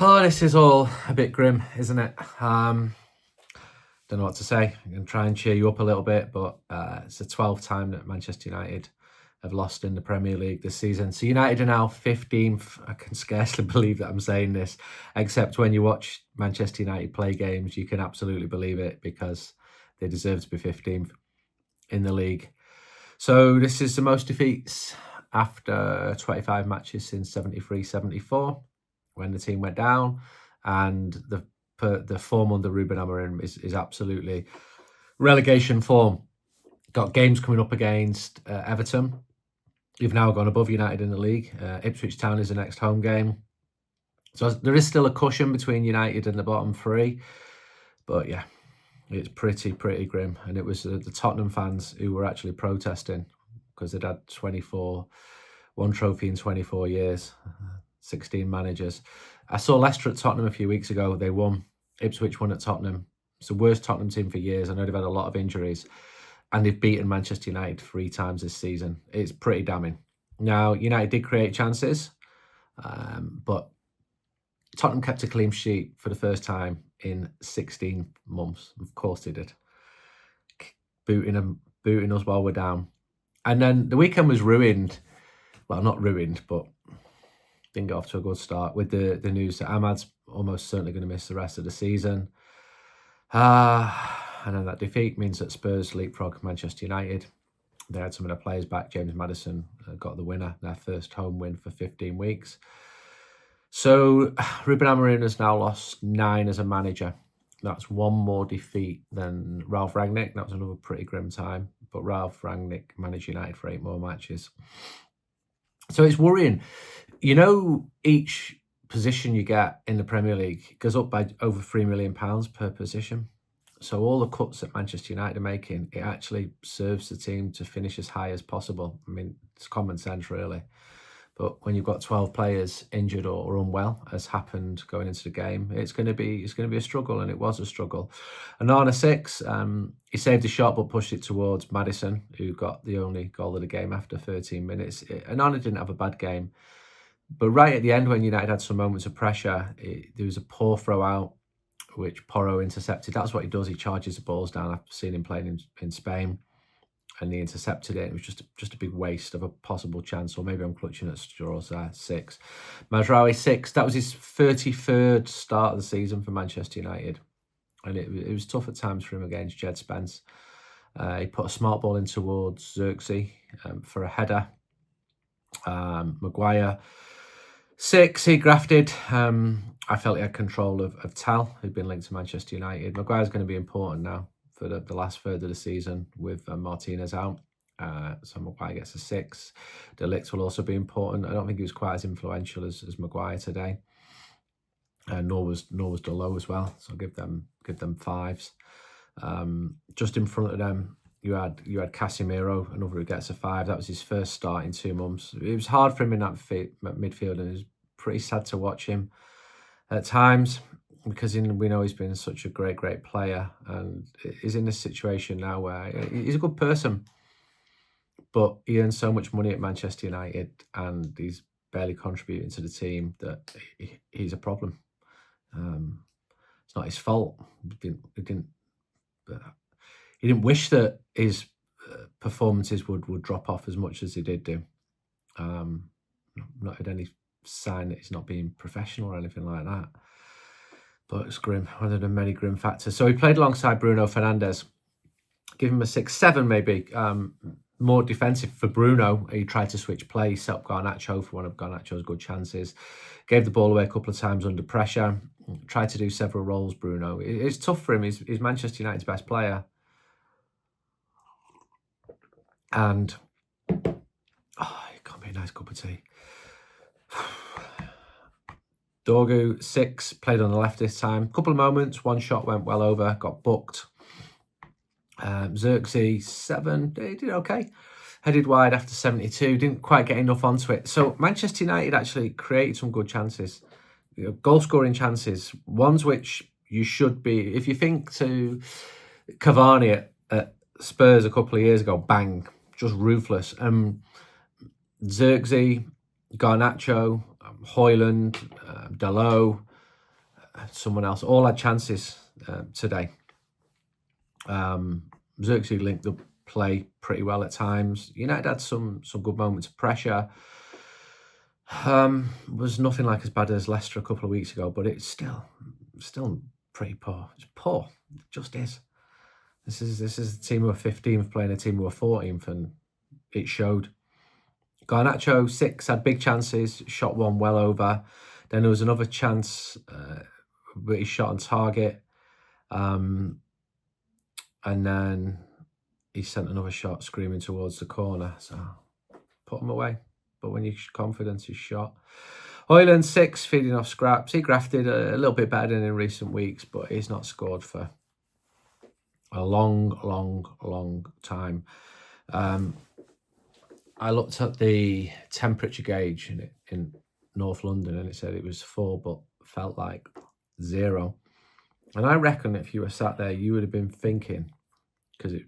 Oh, this is all a bit grim, isn't it? Don't know what to say. I'm going to try and cheer you up a little bit, but it's the 12th time that Manchester United have lost in the Premier League this season. So United are now 15th. I can scarcely believe that I'm saying this, except when you watch Manchester United play games, you can absolutely believe it because they deserve to be 15th in the league. So this is the most defeats after 25 matches since 73-74 when the team went down, and the form under Ruben Amorim is absolutely relegation form. Got games coming up against Everton. You've now gone above United in the league. Ipswich Town is the next home game. So there is still a cushion between United and the bottom three. But yeah, it's pretty grim. And it was the Tottenham fans who were actually protesting because they'd had one trophy in 24 years, 16 managers. I saw Leicester at Tottenham a few weeks ago. They won. Ipswich won at Tottenham. It's the worst Tottenham team for years. I know they've had a lot of injuries. And they've beaten Manchester United 3 times this season. It's pretty damning. Now, United did create chances, but Tottenham kept a clean sheet for the first time in 16 months. Of course they did. Booting us while we're down. And then the weekend was ruined. Well, not ruined, but didn't get off to a good start with the news that Ahmad's almost certainly going to miss the rest of the season. And then that defeat means that Spurs leapfrog Manchester United. They had some of their players back. James Maddison got the winner, their first home win for 15 weeks. So Ruben Amorim has now lost 9 as a manager. That's 1 more defeat than Ralph Rangnick. That was another pretty grim time. But Ralph Rangnick managed United for 8 more matches. So it's worrying. You know, each position you get in the Premier League goes up by over £3 million per position. So all the cuts that Manchester United are making, it actually serves the team to finish as high as possible. I mean, it's common sense, really. But when you've got 12 players injured or unwell, as happened going into the game, it's going to be a struggle, and it was a struggle. Onana 6, he saved a shot but pushed it towards Maddison, who got the only goal of the game after 13 minutes. Onana didn't have a bad game, but right at the end, when United had some moments of pressure, there was a poor throw out, which Porro intercepted. That's what he does. He charges the balls down. I've seen him playing in Spain, and he intercepted it. It was just a big waste of a possible chance, or maybe I'm clutching at straws there. 6. Mazraoui 6. That was his 33rd start of the season for Manchester United, and it was tough at times for him against Jed Spence. He put a smart ball in towards Xerxes for a header. Maguire 6. He grafted. I felt he had control of Tal, who'd been linked to Manchester United. Maguire's going to be important now for the last third of the season with Martinez out. So Maguire gets a 6. De Ligt will also be important. I don't think he was quite as influential as Maguire today. Nor was Delo as well. So I'll give them 5s. Just in front of them, you had Casemiro, another who gets a 5. That was his first start in 2 months. It was hard for him in that midfield, and it was pretty sad to watch him at times, because we know he's been such a great player, and he's in this situation now where he's a good person, but he earns so much money at Manchester United and he's barely contributing to the team that he's a problem. It's not his fault. He didn't wish that his performances would drop off as much as they did do. Not had any sign that he's not being professional or anything like that. But it's grim, one of the many grim factors. So he played alongside Bruno Fernandes. Give him a 6, 7 maybe. More defensive for Bruno. He tried to switch play, set up Garnacho for one of Garnacho's good chances. Gave the ball away a couple of times under pressure. Tried to do several roles, Bruno. It's tough for him. He's Manchester United's best player. And it can't be a nice cup of tea. Dorgu 6, played on the left this time. Couple of moments, one shot went well over, got booked. Xerxes 7, he did okay. Headed wide after 72, didn't quite get enough onto it. So Manchester United actually created some good chances, goal-scoring chances, ones which you should be. If you think to Cavani at Spurs a couple of years ago, bang, just ruthless. Xerxes, Garnacho, Højlund, Dalot, someone else. All had chances today. Xerxes linked the play pretty well at times. United had some good moments of pressure. Was nothing like as bad as Leicester a couple of weeks ago, but it's still pretty poor. It's poor. It just is. This is a team who are 15th playing a team who are 14th, and it showed. Garnacho 6 had big chances, shot one well over. Then there was another chance, but he shot on target, and then he sent another shot screaming towards the corner. So put him away. But when you're confident, he's shot. Højlund 6, feeding off scraps. He grafted a little bit better than in recent weeks, but he's not scored for a long time. I looked at the temperature gauge in North London, and it said it was 4, but felt like 0. And I reckon if you were sat there, you would have been thinking, because it's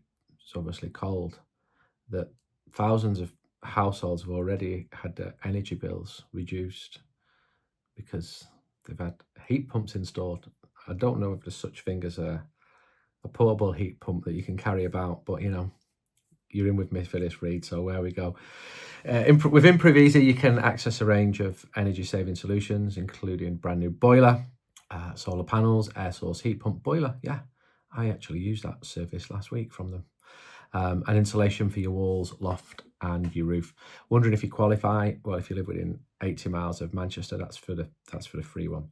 obviously cold, that thousands of households have already had their energy bills reduced because they've had heat pumps installed. I don't know if there's such thing as a portable heat pump that you can carry about, but you're in with me for this read, so where we go. With Improviser, you can access a range of energy-saving solutions, including brand new boiler, solar panels, air source heat pump boiler. Yeah, I actually used that service last week from them. And insulation for your walls, loft, and your roof. Wondering if you qualify? Well, if you live within 80 miles of Manchester, that's for the free one.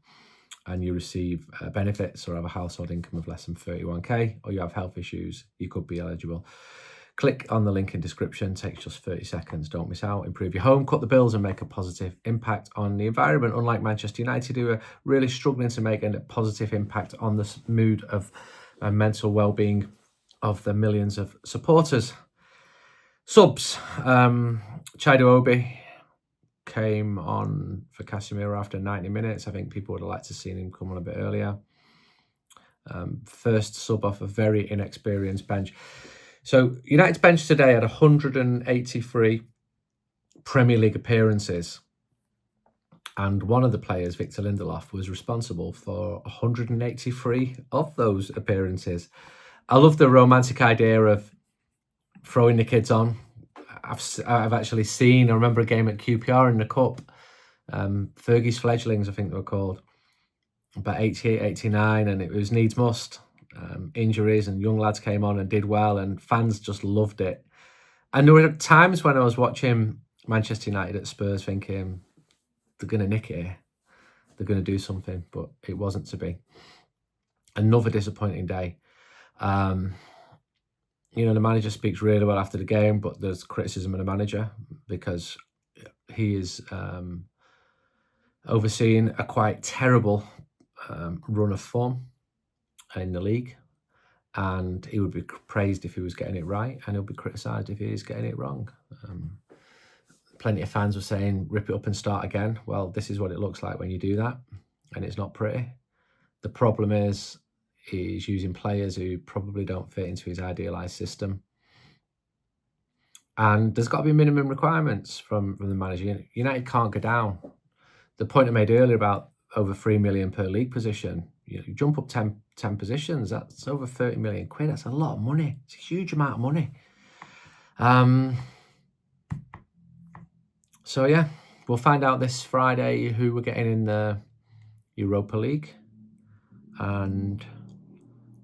And you receive benefits or have a household income of less than 31k, or you have health issues, you could be eligible. Click on the link in description. Takes just 30 seconds. Don't miss out. Improve your home, cut the bills, and make a positive impact on the environment. Unlike Manchester United, who are really struggling to make a positive impact on the mood of mental well-being of the millions of supporters. Subs. Chido Obi came on for Casemiro after 90 minutes. I think people would have liked to seen him come on a bit earlier. First sub off a very inexperienced bench. So United's bench today had 183 Premier League appearances, and one of the players, Victor Lindelof, was responsible for 183 of those appearances. I love the romantic idea of throwing the kids on. I've actually seen, I remember a game at QPR in the Cup, Fergie's Fledglings, I think they were called, about 88, 89, and it was needs must. Injuries, and young lads came on and did well, and fans just loved it. And there were times when I was watching Manchester United at Spurs thinking, they're going to nick it here. They're going to do something, but it wasn't to be. Another disappointing day. The manager speaks really well after the game, but there's criticism of the manager because he is overseeing a quite terrible run of form in the league, and he would be praised if he was getting it right, and he'll be criticised if he is getting it wrong. Plenty of fans were saying, rip it up and start again. Well, this is what it looks like when you do that, and it's not pretty. The problem is he's using players who probably don't fit into his idealised system. And there's got to be minimum requirements from the manager. United can't go down. The point I made earlier about over 3 million per league position, you jump up 10 positions, that's over 30 million quid. That's a lot of money. It's a huge amount of money. So yeah, we'll find out this Friday who we're getting in the Europa League. And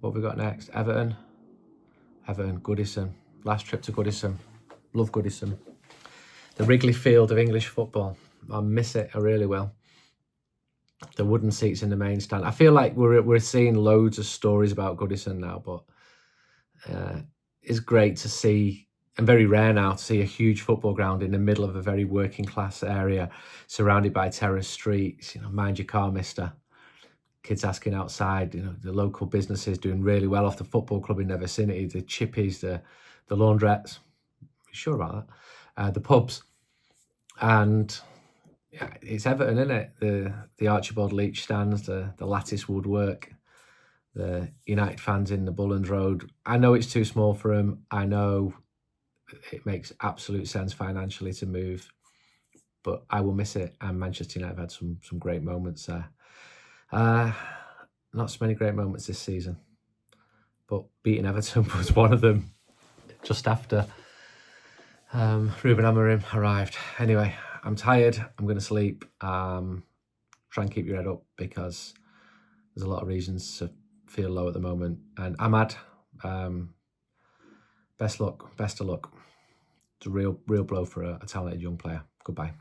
what we got next? Everton, Goodison. Last trip to Goodison. Love Goodison. The Wrigley Field of English football. I miss it. I really will. The wooden seats in the main stand. I feel like we're seeing loads of stories about Goodison now, but it's great to see, and very rare now to see, a huge football ground in the middle of a very working class area, surrounded by terrace streets. Mind your car, mister. Kids asking outside. The local businesses doing really well off the football club in the vicinity. The chippies, the laundrettes. Sure about that. The pubs, and yeah, it's Everton, isn't it? The Archibald Leach stands, the lattice woodwork, the United fans in the Bullen's Road. I know it's too small for them. I know it makes absolute sense financially to move, but I will miss it. And Manchester United have had some great moments there. not so many great moments this season, but beating Everton was one of them just after Ruben Amorim arrived. Anyway, I'm tired. I'm going to sleep. Try and keep your head up because there's a lot of reasons to feel low at the moment. And Ahmad, best of luck. It's a real blow for a talented young player. Goodbye.